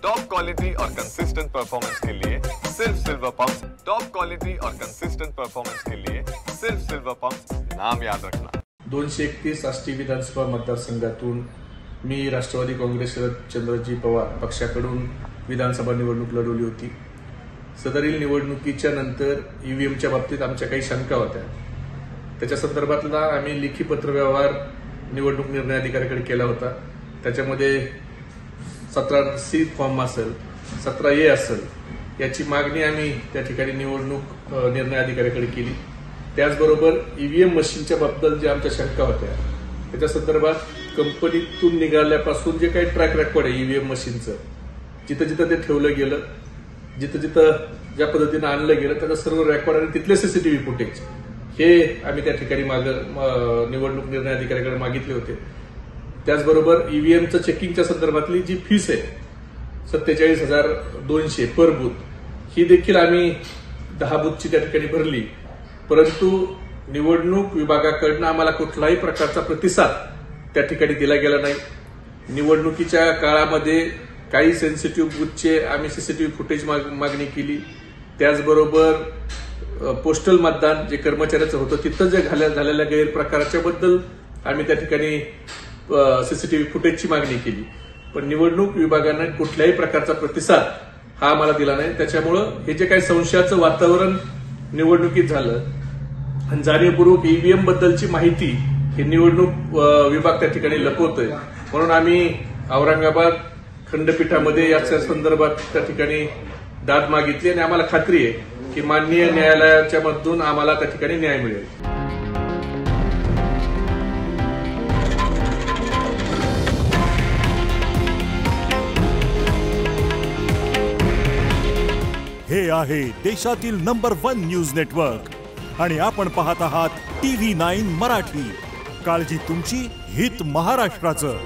Top quality और consistent performance के लिए सिर्फ सिल्वर पंप्स। टॉप क्वालिटी और कंसिस्टेंट परफॉर्मेंस के लिए सिर्फ सिल्वर पंप्स, नाम याद रखना। 231 आष्टी विधानसभा मतदारसंघातून मी राष्ट्रवादी काँग्रेस शरदचंद्रजी पवार पक्षाकडून विधानसभा निवडणूक लढवली होती। सदरील निवडणुकीच्या नंतर ईव्हीएमच्या बाबतीत आमच्या काही शंका होत्या। त्याच्या संदर्भातला आम्ही लेखी पत्रव्यवहार निवडणूक निर्णय अधिकाऱ्याकडे केला होता। त्याच्यामध्ये 17C फॉर्म असेल, 17A असेल, याची मागणी आम्ही त्या ठिकाणी निवडणूक निर्णय अधिकाऱ्याकडे केली। त्याचबरोबर ईव्हीएम मशीनच्या बाबतीत ज्या आमच्या शंका होत्या त्याच्या संदर्भात कंपनीतून निघाल्यापासून जे काही ट्रॅक रेकॉर्ड आहे ईव्हीएम मशीनचं, जिथं जिथं ते ठेवलं गेलं, जिथं जिथं ज्या पद्धतीनं आणलं गेलं, त्याचं सर्व रेकॉर्ड आणि तिथले सीसीटीव्ही फुटेज हे आम्ही त्या ठिकाणी निवडणूक निर्णय अधिकाऱ्याकडे मागितले होते। त्याचबरोबर ईव्हीएमचं चेकिंगच्या संदर्भातली जी फीस आहे 47,200 पर बूथ, ही देखील आम्ही 10 बूथची त्या ठिकाणी भरली। परंतु निवडणूक विभागाकडनं आम्हाला कुठलाही प्रकारचा प्रतिसाद त्या ठिकाणी दिला गेला नाही। निवडणुकीच्या काळामध्ये काही सेन्सिटिव्ह बूथचे आम्ही सीसीटीव्ही फुटेज मागणी केली। त्याचबरोबर पोस्टल मतदान जे कर्मचाऱ्याचं होतं तिथं जे झालेल्या गैरप्रकाराच्या बद्दल आम्ही त्या ठिकाणी सीसीटीव्ही फुटेजची मागणी केली, पण निवडणूक विभागाने कुठल्याही प्रकारचा प्रतिसाद हा आम्हाला दिला नाही। त्याच्यामुळं हे जे काही संशयाचं वातावरण निवडणुकीत झालं आणि जाणीवपूर्वक ईव्हीएम बद्दलची माहिती ही निवडणूक विभाग त्या ठिकाणी लपवतोय, म्हणून आम्ही औरंगाबाद खंडपीठामध्ये याच्या संदर्भात त्या ठिकाणी दाद मागितली आणि आम्हाला खात्री आहे की माननीय न्यायालयाच्या मधून आम्हाला त्या ठिकाणी न्याय मिळेल। हे आहे देशातील नंबर 1 न्यूज नेटवर्क आणि आपण पाहत आहात TV9 मराठी। काळजी तुमची, हित महाराष्ट्राचं।